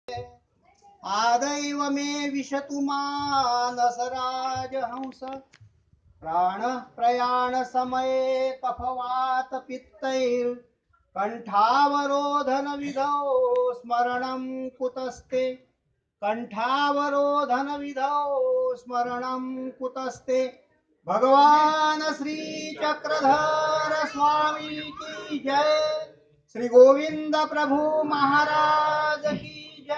आदैव मे विशतु मानस राजहंस प्राण प्रयाण समये कफवात पित्तैर् कंठावरोधन विधौ स्मरणं कुतस्ते कंठावरोधन विधौ स्मरणं कुतस्ते। भगवान श्री चक्रधर स्वामी की जय। श्री गोविंद प्रभु महाराज की जय।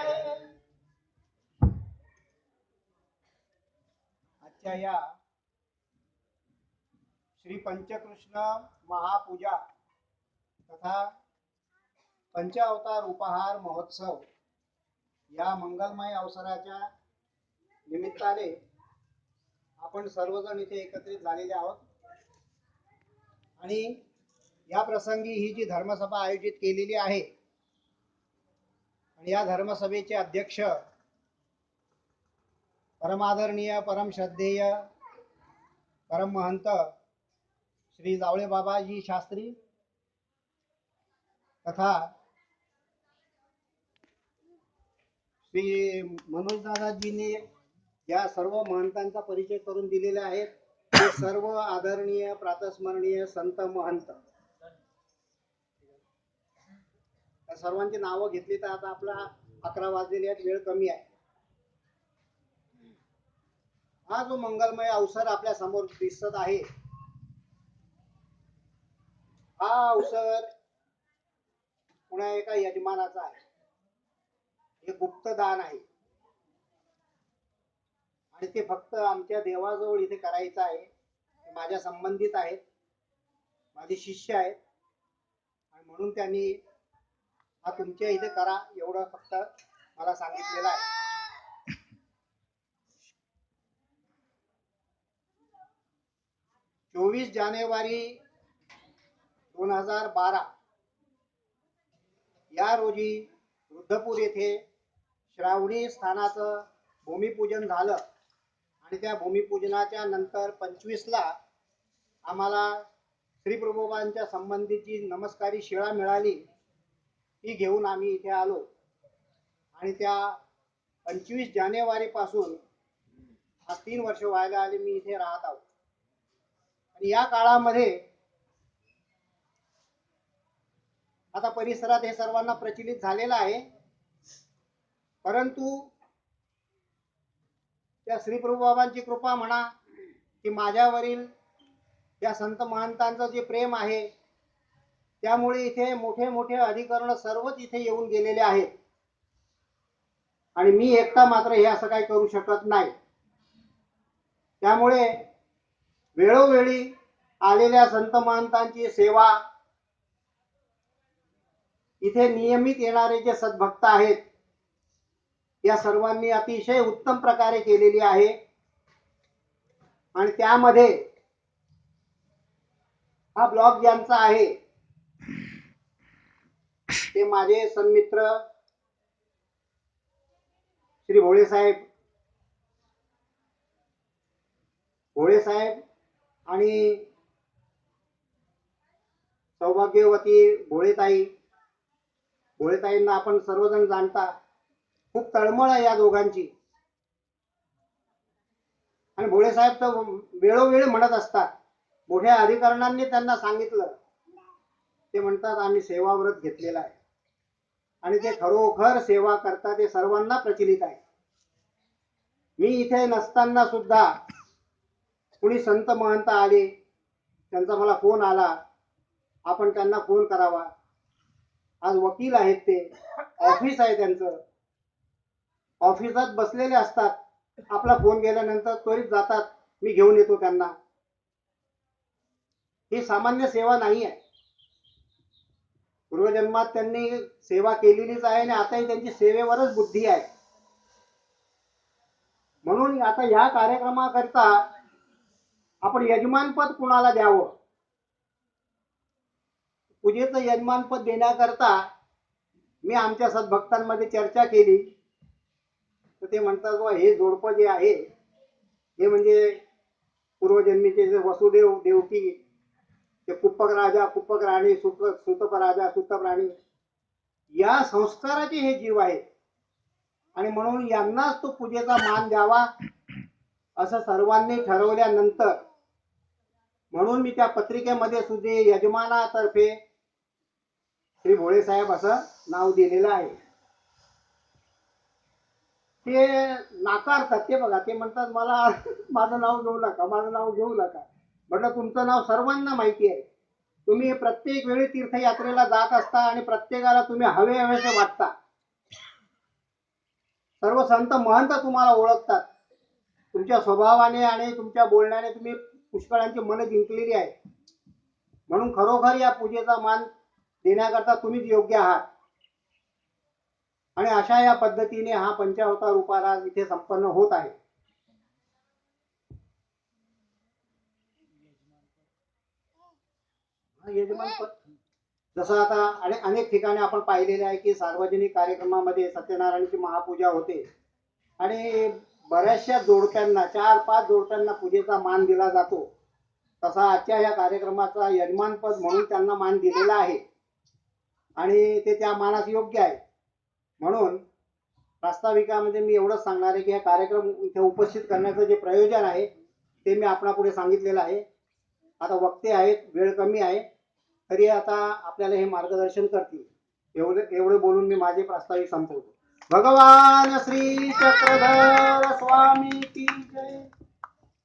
आजच्या या श्री पंचकृष्ण महापूजा तथा पंचावतार उपहार महोत्सव या मंगलमय अवसराच्या निमित्ताने आपण सर्वजण इथे एकत्रित झालेले आहोत आणि या प्रसंगी ही जी धर्मसभा आयोजित केलेली आहे आणि या धर्मसभेचे अध्यक्ष परमादरणीय परम श्रद्धेय परम महंत श्री जावळे बाबाजी शास्त्री तथा श्री मनोज दादाजींनी या सर्व महंतांचा परिचय करून दिलेला आहे। ते सर्व आदरणीय प्रातस्मरणीय संत महंत सर्वांची नावं घेतली तर आता आपला 11 वाजलेले आहेत, वेळ कमी आहे। हा जो मंगलमय अवसर आपल्या समोर दिसत आहे हा अवसर पुन्हा एका यजमानाचा आहे। हे गुप्त दान आहे आणि ते फक्त आमच्या देवाजवळ इथे करायचं आहे। माझ्या संबंधित आहेत, माझे शिष्य आहेत आणि म्हणून त्यांनी हा तुमच्या इथे करा एवढं फक्त मला सांगितलेलं आहे। 24 जानेवारी 2012 या रोजी रुद्धपूर येथे श्रावणी स्थानाचं भूमिपूजन झालं आणि त्या भूमिपूजनाच्या नंतर 25ला आम्हाला श्री प्रभुपादांच्या संबंधित जी नमस्कारी शिळा मिळाली ती घेऊन आम्ही इथे आलो आणि त्या 25 जानेवारी पासून आज 3 वर्ष व्हायला आले मी इथे राहत आहोत। आणि या काळामध्ये आता परिसरात हे सर्वांना प्रचलित झालेलं आहे, परंतु त्या श्री प्रभुबाबांची कृपा म्हणा की माझ्यावरील या संत महंतांचं जे प्रेम आहे त्यामुळे इथे मोठे मोठे अधिकरण सर्वच इथे येऊन गेलेले आहेत आणि मी एकटा मात्र हे असं काही करू शकत नाही। त्यामुळे वेळोवेळी आलेल्या संत महंतांची सेवा इथे नियमित येणारे जे सद्भक्त आहेत या सर्वांनी अतिशय उत्तम प्रकारे केलेली आहे आणि त्यामध्ये हा ब्लॉग ज्यांचा आहे ते माझे सन्मित्र श्री भोळे साहेब आणि सौभाग्यवती भोळेताईंना आपण सर्वजण जाणता। खूप तळमळ आहे या दोघांची आणि भोळे साहेब तर वेळोवेळी म्हणत असतात, मोठ्या अधिकाऱ्यांनी त्यांना सांगितलं ते म्हणतात आम्ही सेवाव्रत घेतलेला आहे आणि ते खरोखर सेवा करतात, ते सर्वांना प्रचलित आहे। मी इथे नसताना सुद्धा कुणी संत महंत आले त्यांचा मला फोन आला, आपण त्यांना फोन करावा। आज वकील आहेत, ते ऑफिस आहे त्यांचं, ऑफिसात बसलेले असतात, आपला फोन गेल्यानंतर त्वरित जातात, मी घेऊन येतो त्यांना। ही सामान्य सेवा नाही आहे, पूर्वजन्मात त्यांनी सेवा केलेलीच आहे आणि आताही त्यांची सेवेवरच बुद्धी आहे। म्हणून आता या कार्यक्रमाकरता आपण यजमानपद कुणाला द्यावं, पूजेचं यजमानपद देण्याकरता मी आमच्या सद्भक्तांमध्ये चर्चा केली तर ते म्हणतात बा हे जोडपं जे आहे हे म्हणजे पूर्वजन्मीचे जे वसुदेव देवकी, ते कुप्पक राजा कुप्पक राणी, सुतप राजा सुतप राणी या संस्काराचे हे जीव आहेत आणि म्हणून यांनाच तो पूजेचा मान द्यावा असं सर्वांनी ठरवल्यानंतर म्हणून मी त्या पत्रिकेमध्ये सुद्धा यजमानातर्फे श्री भोळे साहेब असं नाव दिलेलं आहे. ते नाकारतात. ते बघा, ते म्हणतात मला माझं नाव घेऊ नका, माझं नाव घेऊ नका. म्हटलं तुमचं नाव सर्वांना माहिती आहे. तुम्ही प्रत्येक वेळी तीर्थयात्रेला जात असता आणि प्रत्येकाला तुम्ही हवे हवेसे वाटता. सर्व संत महंत तुम्हाला ओळखतात. तुमच्या स्वभावाने आणि तुमच्या बोलण्याने तुम्ही पुष्कळांची मन जिंकलेली आहे. म्हणून खरोखर या पूजेचा मान देण्याकरता तुम्हीच योग्य आहात. आणि अशा या पद्धतीने हा पंचावतार उपारास इथे संपन्न होत आहे. यजमानपद जसं आता अनेक ठिकाणी आपण पाहिलेले आहे की सार्वजनिक कार्यक्रमामध्ये सत्यनारायणाची महापूजा होते आणि बऱ्याचशा जोडप्यांना 4-5 जोडप्यांना पूजेचा मान दिला जातो. तसा आजच्या या कार्यक्रमाचा यजमानपद म्हणून त्यांना मान दिलेला आहे आणि ते त्या मानास योग्य आहे. म्हणून प्रास्ताविकामध्ये मी एवढंच सांगणार आहे की हा कार्यक्रम इथे उपस्थित करण्याचं जे प्रयोजन आहे ते मी आपणापुढे सांगितलेलं आहे. आता वक्ते आहेत, वेळ कमी आहे, तरी आता आपल्याला हे मार्गदर्शन करतील. एवढे बोलून मी माझे प्रास्ताविक संपवतो. भगवान श्री चक्रधर स्वामी की जय.